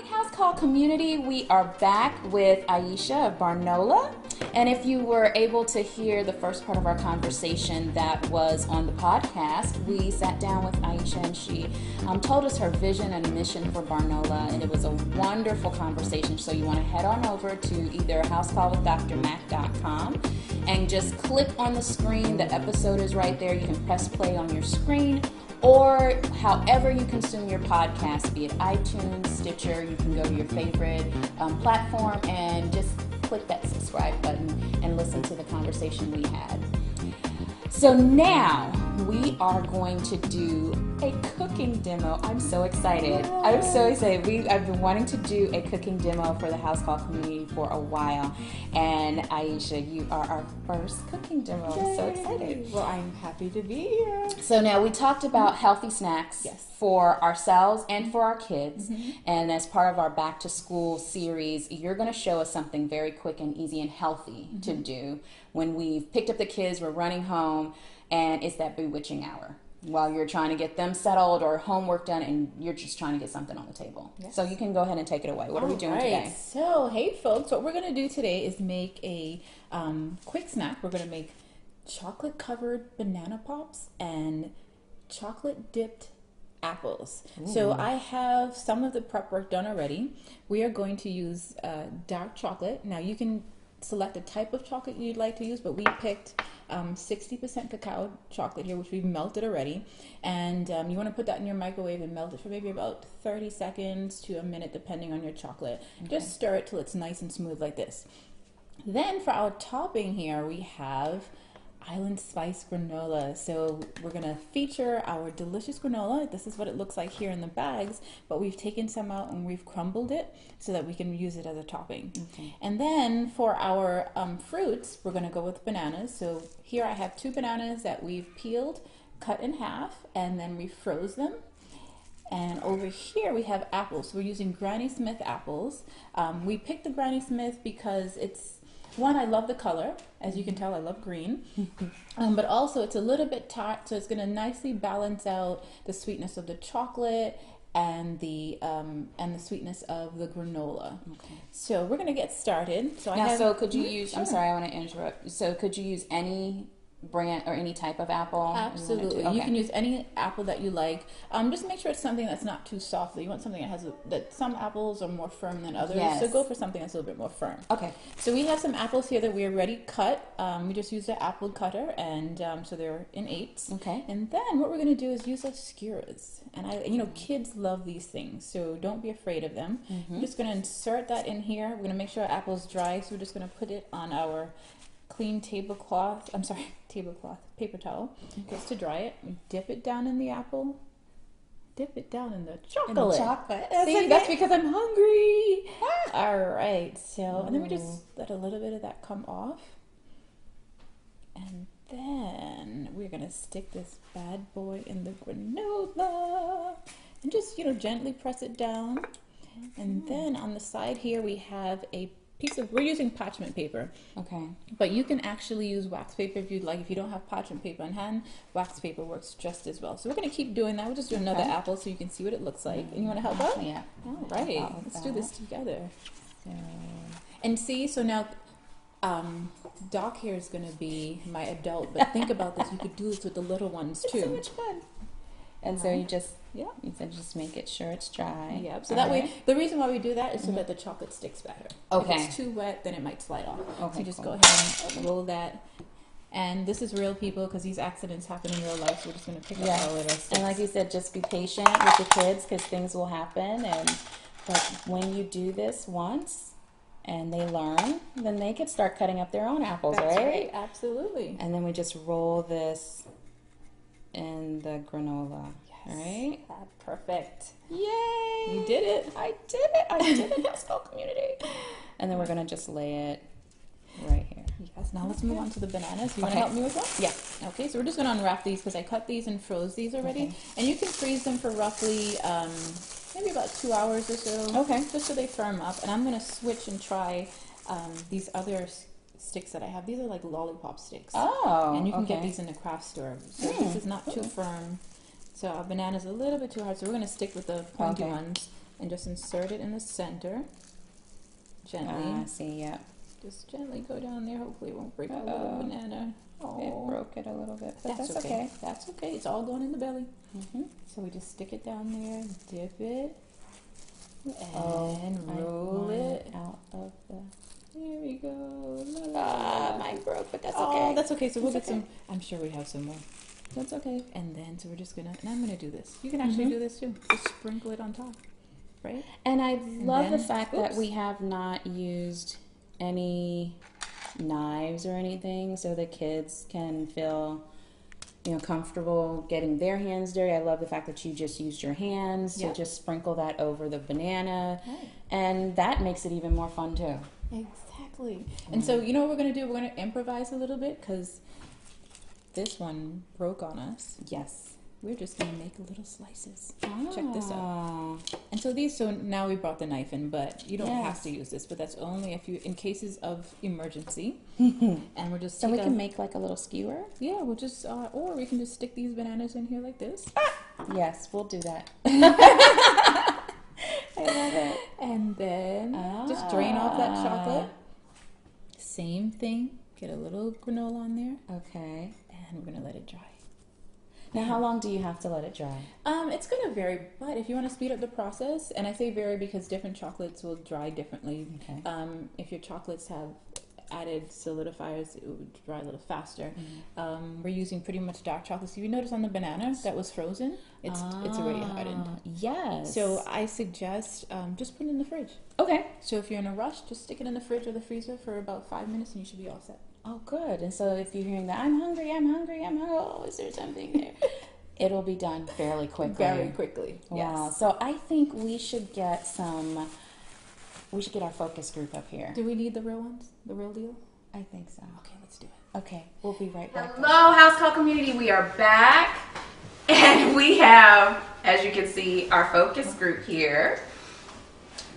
House Call community, we are back with Aisha of Barnola. And if you were able to hear the first part of our conversation that was on the podcast, we sat down with Aisha and she told us her vision and mission for Barnola, and it was a wonderful conversation. So you want to head on over to either housecallwithdrmac.com and just click on the screen. The episode is right there. You can press play on your screen, or however you consume your podcast, be it iTunes, Stitcher. You can go to your favorite platform and just click that subscribe button and listen to the conversation we had. So now we are going to do a cooking demo. I'm so excited. I'm so excited. I've been wanting to do a cooking demo for the House Call community for a while. And Aisha, you are our first cooking demo. Yay. I'm so excited. Well, I'm happy to be here. So now we talked about healthy snacks for ourselves and for our kids. And as part of our back to school series, you're going to show us something very quick and easy and healthy to do when we've picked up the kids, we're running home, and it's that bewitching hour while you're trying to get them settled or homework done and you're just trying to get something on the table. So you can go ahead and take it away. What are we doing today? So, hey folks, what we're going to do today is make a quick snack. We're going to make chocolate covered banana pops and chocolate dipped apples. So I have some of the prep work done already. We are going to use dark chocolate. Now you can select a type of chocolate you'd like to use, but we picked 60% cacao chocolate here, which we've melted already. And you want to put that in your microwave and melt it for maybe about 30 seconds to a minute, depending on your chocolate. Just stir it till it's nice and smooth like this. Then for our topping here, we have Island Spice granola. So we're going to feature our delicious granola. This is what it looks like here in the bags, but we've taken some out and we've crumbled it so that we can use it as a topping. And then for our fruits, we're going to go with bananas. So here I have 2 bananas that we've peeled, cut in half, and then we froze them. And over here we have apples. So we're using Granny Smith apples. We picked the Granny Smith because it's, one, I love the color. As you can tell, I love green. But also it's a little bit tart, so it's going to nicely balance out the sweetness of the chocolate and the sweetness of the granola. So we're going to get started. So So could you use, I'm sorry, I want to interrupt. So could you use any brand or any type of apple? Absolutely. You can use any apple that you like. Just make sure it's something that's not too soft. You want something that has that some apples are more firm than others. So go for something that's a little bit more firm. So we have some apples here that we already cut. We just used the apple cutter, and so they're in 8s. And then what we're going to do is use those skewers. And kids love these things, so don't be afraid of them. I'm just going to insert that in here. We're going to make sure our apple's dry, so we're just going to put it on our clean paper towel, just to dry it. We dip it down in the apple, dip it down in the chocolate. See, that's because I'm hungry. All right, so, and then we just let a little bit of that come off. And then we're going to stick this bad boy in the granola and just, gently press it down. And then on the side here, we have a we're using parchment paper. But you can actually use wax paper if you'd like. If you don't have parchment paper on hand, wax paper works just as well. So we're going to keep doing that. We'll just do another apple so you can see what it looks like. And you want to help out? Yeah. All right. Let's do this together. And see, so now Doc here is going to be my adult, but think about this. You could do this with the little ones too. It's so much fun. And so you just just make it sure it's dry. So that way, the reason why we do that is so that the chocolate sticks better. If it's too wet, then it might slide off. So you just go ahead and roll that. And this is real, people, because these accidents happen in real life. So we're just going to pick up our little sticks. And like you said, just be patient with the kids because things will happen. But when you do this once and they learn, then they can start cutting up their own apples, right? Absolutely. And then we just roll this in the granola. Right? Perfect. Yay! You did it. I did it, House Call community. And then we're going to just lay it right here. Now let's move on to the bananas. You want to help me with that? Yeah. Okay, so we're just going to unwrap these because I cut these and froze these already. And you can freeze them for roughly maybe about 2 hours or so. Just so they firm up. And I'm going to switch and try these other sticks that I have. These are like Lollipop Sticks. And you can get these in the craft store. So this is not too firm. So our banana's a little bit too hard, so we're going to stick with the pointy ones. and just insert it in the center. Gently. I see, yeah. Just gently go down there. Hopefully it won't break a little banana. Oh, it broke it a little bit, but that's okay. That's okay. It's all going in the belly. So we just stick it down there, dip it, and roll it out of the... There we go. Mine broke, but that's okay. okay. That's okay. So we'll get some. I'm sure we have some more. That's okay. And then, so we're just gonna, and I'm gonna do this. You can actually do this too. Just sprinkle it on top, right? And I love the fact that we have not used any knives or anything, so the kids can feel, you know, comfortable getting their hands dirty. I love the fact that you just used your hands to just sprinkle that over the banana, and that makes it even more fun too. Exactly. And so, you know what we're going to do? We're going to improvise a little bit because this one broke on us. Yes. We're just going to make little slices. Check this out. And so these, so now we brought the knife in, but you don't have to use this, but that's only if you, in cases of emergency. And we're just... So we can make like a little skewer? Yeah, we'll just, or we can just stick these bananas in here like this. Yes, we'll do that. I love it. And then just drain off that chocolate. Same thing. Get a little granola on there. Okay. And we're going to let it dry. Now, how long do you have to let it dry? It's going to vary, but if you want to speed up the process, and I say vary because different chocolates will dry differently. Okay. If your chocolates have added solidifiers, it would dry a little faster. We're using pretty much dark chocolate. So if you notice on the banana that was frozen, it's already hardened. Yes. So I suggest just put it in the fridge. Okay. So if you're in a rush, just stick it in the fridge or the freezer for about 5 minutes and you should be all set. Oh, good. And so if you're hearing that, I'm hungry, oh, is there something there? It'll be done fairly quickly. Very quickly. Wow. Yes. So I think we should get our focus group up here. Do we need the real ones? The real deal? I think so. Okay, let's do it. Okay, we'll be right back. Hello, House Call community. We are back, and we have, as you can see, our focus group here.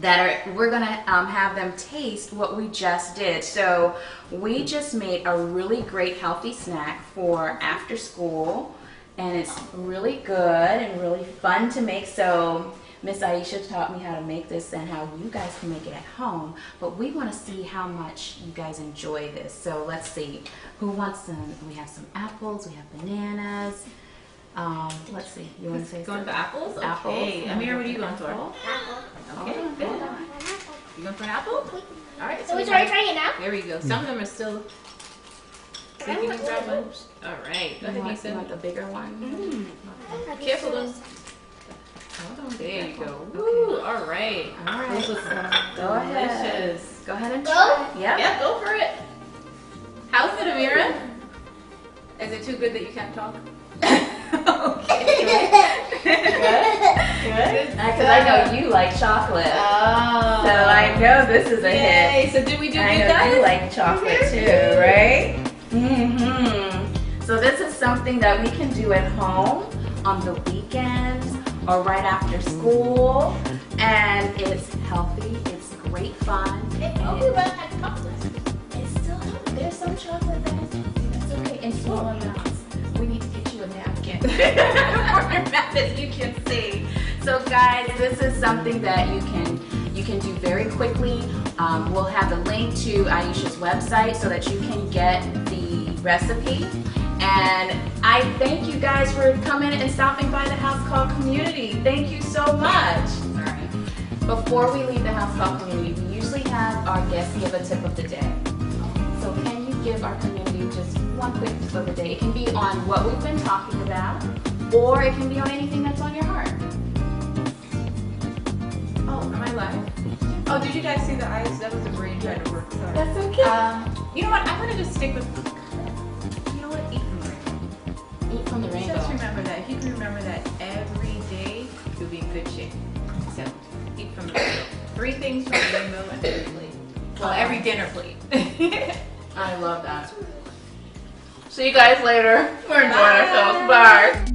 We're gonna have them taste what we just did. So we just made a really great healthy snack for after school, and it's really good and really fun to make. So Miss Aisha taught me how to make this and how you guys can make it at home, but we want to see how much you guys enjoy this. So let's see, who wants some? We have some apples, we have bananas. Let's see, you want to say going for apples? Apples. Okay, Amira, what are you going for? Apple. Okay, good. You going for an apple? All right. So we start trying it now? There we go. Some of them are still. See if you can grab one. All right. Go ahead, You Nisa. want the bigger one? Careful, though. There you go. Woo, all right. All right. This was Go ahead. delicious. Go ahead and Go? try. Yep. Yeah, go for it. How's it, Amira? Is it too good that you can't talk? Okay. Good. Because I know you like chocolate. Oh. So I know this is a hit. Yay. So did we do good, I know guys? you like chocolate too, right? So this is something that we can do at home on the weekends or right after school, and it's healthy. It's great fun. It's still healthy. There's some chocolate that's okay in small amounts. We need to get you a napkin for your mouth, as you can see. So guys, this is something that you can do very quickly. We'll have the link to Aisha's website so that you can get the recipe. And I thank you guys for coming and stopping by the House Call community. Thank you so much. All right. Before we leave the House Call community, we usually have our guests give a tip of the day. So can you give our community just one quick tip of the day? It can be on what we've been talking about, or it can be on anything that's on your heart. Oh, am I live? Oh, did you guys see the eyes? That was a brain trying to work. Sorry. That's okay. You know what? I'm gonna just stick with. You know what? Eat from the rainbow. Eat from the rainbow. Just remember that. If you can remember that every day, you'll be in good shape. So, eat from the rainbow. 3 things from the rainbow and every plate. Well, every dinner plate. I love that. See you guys later. We're enjoying ourselves. Bye.